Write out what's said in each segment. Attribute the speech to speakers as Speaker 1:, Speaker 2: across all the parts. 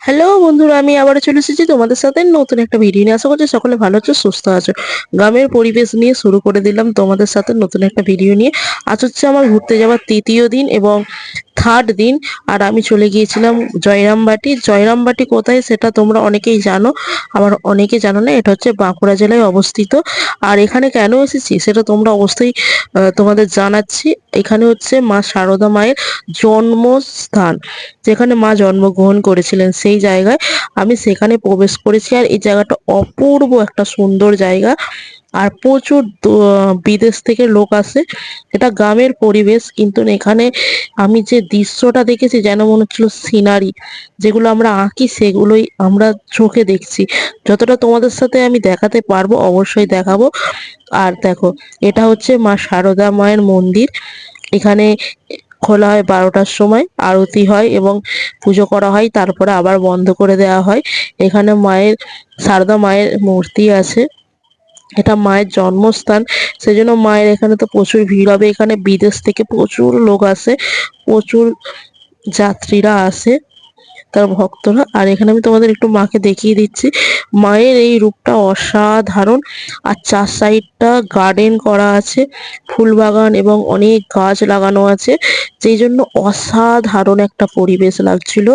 Speaker 1: Hello বন্ধুরা, আমি আবারও চলে এসেছি তোমাদের সাথে নতুন একটা ভিডিও নিয়ে। আশা করছি সকলে ভালো আছো, সুস্থ আছো। গ্রামের পরিবেশ নিয়ে শুরু করে দিলাম তোমাদের সাথে নতুন একটা ভিডিও নিয়ে। আজ হচ্ছে আমার ঘুরতে যাওয়ার তৃতীয় দিন এবং থার্ড দিন। আর আমি চলে গিয়েছিলাম জয়রামবাটি। জয়রামবাটি কোথায় সেটা তোমরা অনেকেই জানো, আবার অনেকে জানো না। এটা হচ্ছে বাঁকুড়া জেলায় অবস্থিত। আর এখানে কেন এসেছি সেটা তোমরা অবশ্যই তোমাদের জানাচ্ছি। এখানে হচ্ছে মা শারদা মায়ের জন্মস্থান, যেখানে মা জন্মগ্রহণ করেছিলেন সেই জায়গায় আমি সেখানে প্রবেশ করেছি। আর এই জায়গাটা অপূর্ব একটা সুন্দর জায়গা। আর প্রচুর বিদেশ থেকে লোক আসে। এটা গ্রামের পরিবেশ, কিন্তু এখানে আমি যে দৃশ্যটা দেখেছি যেন মনে হচ্ছিল সিনারি, যেগুলো আমরা আঁকি সেগুলোই আমরা চোখে দেখছি। যতটা তোমাদের সাথে আমি দেখাতে পারবো অবশ্যই দেখাবো। আর দেখো, এটা হচ্ছে মা শারদা মায়ের মন্দির। এখানে খোলা হয় 12টার সময়, আরতি হয় এবং পুজো করা হয়, তারপরে আবার বন্ধ করে দেওয়া হয়। এখানে মায়ের, শারদা মায়ের মূর্তি আছে। এটা মায়ের জন্মস্থান, সেজন্য মায়ের এখানে তো প্রচুর ভিড় হবে। এখানে বিদেশ থেকে প্রচুর লোক আসে, প্রচুর যাত্রীরা আসে, তার ভক্তরা। আর এখানে আমি তোমাদের একটু মাকে দেখিয়ে দিচ্ছি। মায়ের এই রূপটা অসাধারণ। আর চার সাইডটা গার্ডেন করা আছে, ফুল বাগান এবং অনেক গাছ লাগানো আছে, যেই জন্য অসাধারণ একটা পরিবেশ লাগছিল।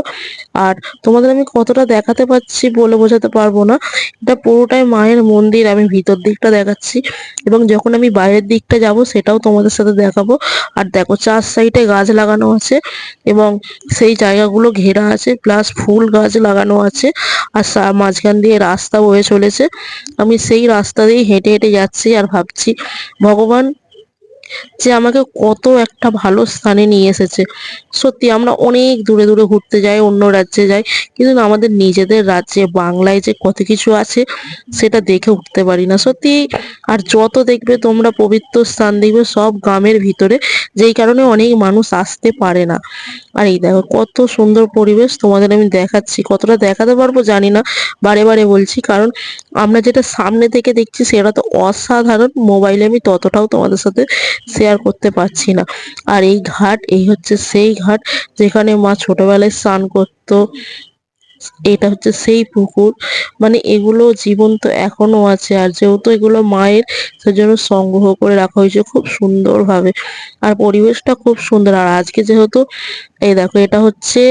Speaker 1: আর তোমাদের আমি কতটা দেখাতে পারছি বলে বোঝাতে পারবো না। এটা পুরোটাই মায়ের মন্দির। আমি ভিতর দিকটা দেখাচ্ছি এবং যখন আমি বাইরের দিকটা যাব সেটাও তোমাদের সাথে দেখাবো। আর দেখো, চার সাইডে গাছ লাগানো আছে এবং সেই জায়গাগুলো ঘেরা আছে, প্লাস ফুল গাছ লাগানো আছে। আর মাঝখান দিয়ে রাস্তা বয়ে চলেছে। আমি সেই রাস্তা দিয়ে হেঁটে হেঁটে যাচ্ছি আর ভাবছি ভগবান যে আমাকে কত একটা ভালো স্থানে নিয়ে এসেছে। সত্যি আমরা অনেক দূরে দূরে ঘুরতে যাই, অন্য রাজ্যে যাই, কিন্তু না, আমাদের নিজেদের রাজ্যে বাংলায় যে কত কিছু আছে সেটা দেখে উঠতে পারি না সত্যি। আর যত দেখবে তোমরা পবিত্র স্থান দেখবে সব গ্রামের ভিতরে, যেই কারণে অনেক মানুষ আসতে পারে না। আর এই দেখো কত সুন্দর পরিবেশ, তোমাদের আমি দেখাচ্ছি। কতটা দেখাতে পারবো জানি না, বারে বারে বলছি, কারণ আমরা যেটা সামনে থেকে দেখছি সেটা তো অসাধারণ। মোবাইলে আমি ততটাও তোমাদের সাথে শেয়ার করতে পারছি না। আর এই ঘাট, এই হচ্ছে সেই ঘাট যেখানে মা ছোটবেলায় স্নান করতো। এটা হচ্ছে সেই পুকুর, মানে এগুলো জীবন্ত এখনো আছে। আর যেহেতু এগুলো মায়ের, সেজন্য সংগ্রহ করে রাখা হয়েছে খুব সুন্দরভাবে। আর পরিবেশটা খুব সুন্দর। আর আজকে যেহেতু, এই দেখো, এটা হচ্ছে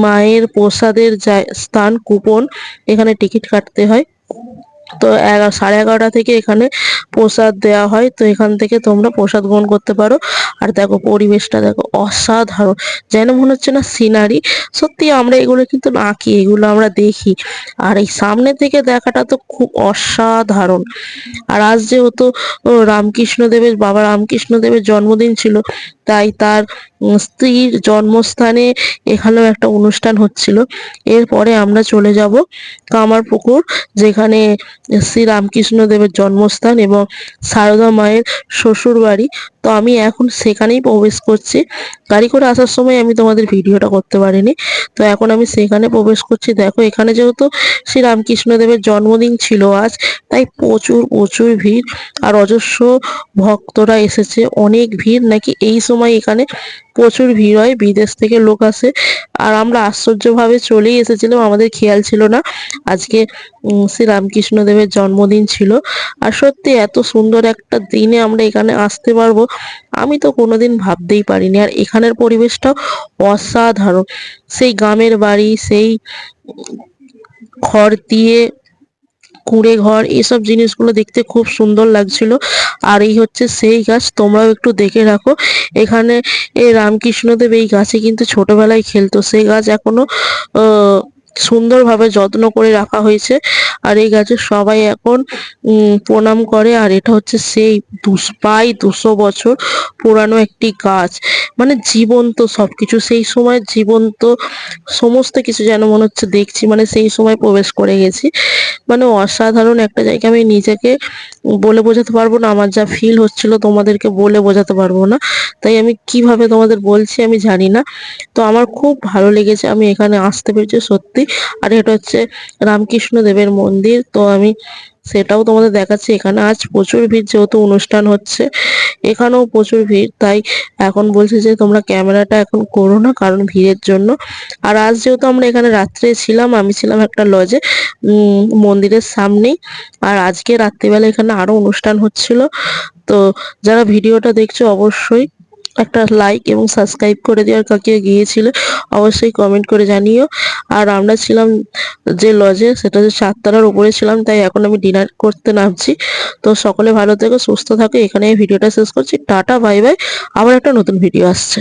Speaker 1: মায়ের প্রসাদের স্থান কুপন। এখানে টিকিট কাটতে হয়। তো 11:30 থেকে এখানে প্রসাদ দেওয়া হয়, তো এখান থেকে তোমরা প্রসাদ গ্রহণ করতে পারো। আর দেখো পরিবেশটা দেখো, অসাধারণ, যেন মনে হচ্ছে না সিনারি। সত্যি আমরা এগুলো কিন্তু আঁকি, এগুলো আমরা দেখি, আর এই সামনে থেকে দেখাটা তো খুব অসাধারণ। আর আজ যেহেতু বাবা রামকৃষ্ণ দেবের জন্মদিন ছিল, তাই তার স্ত্রীর জন্মস্থানে এখানেও একটা অনুষ্ঠান হচ্ছিল। এরপরে আমরা চলে যাব কামারপুকুর, যেখানে শ্রী রামকৃষ্ণ দেবের জন্মস্থান এবং সারদা মায়ের শ্বশুর বাড়ি। তো আমি এখন সেখানেই প্রবেশ করছি। গাড়ি করে আসার সময় আমি তোমাদের ভিডিওটা করতে পারিনি, তো এখন আমি সেখানে প্রবেশ করছি। দেখো, এখানে যেহেতু শ্রী রামকৃষ্ণ দেবের জন্মদিন ছিল আজ, তাই প্রচুর প্রচুর ভিড়। আর অজস্র ভক্তরা এসেছে, অনেক ভিড়। নাকি এই সময় এখানে প্রচুর ভিড় হয়, বিদেশ থেকে লোক আসে। আর আমরা আশ্চর্যভাবে চলেই এসেছিলাম, আমাদের খেয়াল ছিল না আজকে শ্রী রামকৃষ্ণ দেবের জন্মদিন ছিল। আর সত্যি এত সুন্দর একটা দিনে আমরা এখানে আসতে পারবো আমি তো কোনোদিন ভাবতেই পারিনি। আর এখানের পরিবেশটাও অসাধারণ। সেই গ্রামের বাড়ি, সেই খড় দিয়ে কুঁড়ে ঘর, এসব জিনিসগুলো দেখতে খুব সুন্দর লাগছিল। আর এই হচ্ছে সেই গাছ, তোমরাও একটু দেখে রাখো। এখানে রামকৃষ্ণদেব এই গাছে কিন্তু ছোটবেলায় খেলতো। সেই গাছ এখনো সুন্দরভাবে যত্ন করে রাখা হয়েছে। আর এই গাছে সবাই এখন প্রণাম করে। আর এটা হচ্ছে সেই প্রায় 200 বছর পুরানো একটি গাছ, মানে জীবন্ত সবকিছু, সেই সময় জীবন্ত সমস্ত কিছু যেন মনে হচ্ছে দেখছি, মানে সেই সময় প্রবেশ করে গেছি। মানে অসাধারণ একটা জায়গা। আমি নিজেকে বলে বোঝাতে পারবো না, আমার যা ফিল হচ্ছিল তোমাদেরকে বলে বোঝাতে পারবো না। তাই আমি কিভাবে তোমাদের বলছি আমি জানি না। তো আমার খুব ভালো লেগেছে, আমি এখানে আসতে পেরেছি সত্যি। আর এটা হচ্ছে রামকৃষ্ণ দেবের মন্দির। তো আমি সেটাও তোমাদের দেখাচ্ছি। এখানে আজ প্রচুর ভিড়, যেহেতু অনুষ্ঠান হচ্ছে এখানেও প্রচুর ভিড়, তাই এখন বলছে যে তোমরা ক্যামেরাটা এখন করো না কারণ ভিড়ের জন্য। আর আজ যেহেতু আমরা এখানে রাত্রে ছিলাম, আমি ছিলাম একটা লজে মন্দিরের সামনেই। আর আজকে রাত্রিবেলা এখানে আরো অনুষ্ঠান হচ্ছিল। তো যারা ভিডিওটা দেখছো অবশ্যই একটা লাইক এবং সাবস্ক্রাইব করে দিও, আর কাকে গিয়েছিল অবশ্যই কমেন্ট করে জানিও। আর আমরা ছিলাম যে লজে, সেটা যে 4 তলার উপরে ছিলাম, তাই এখন আমি ডিনার করতে নামছি। তো সকলে ভালো থেকো, সুস্থ থাকো, এখানে এই ভিডিওটা শেষ করছি। Tata, bye bye. আবার একটা নতুন ভিডিও আসছে।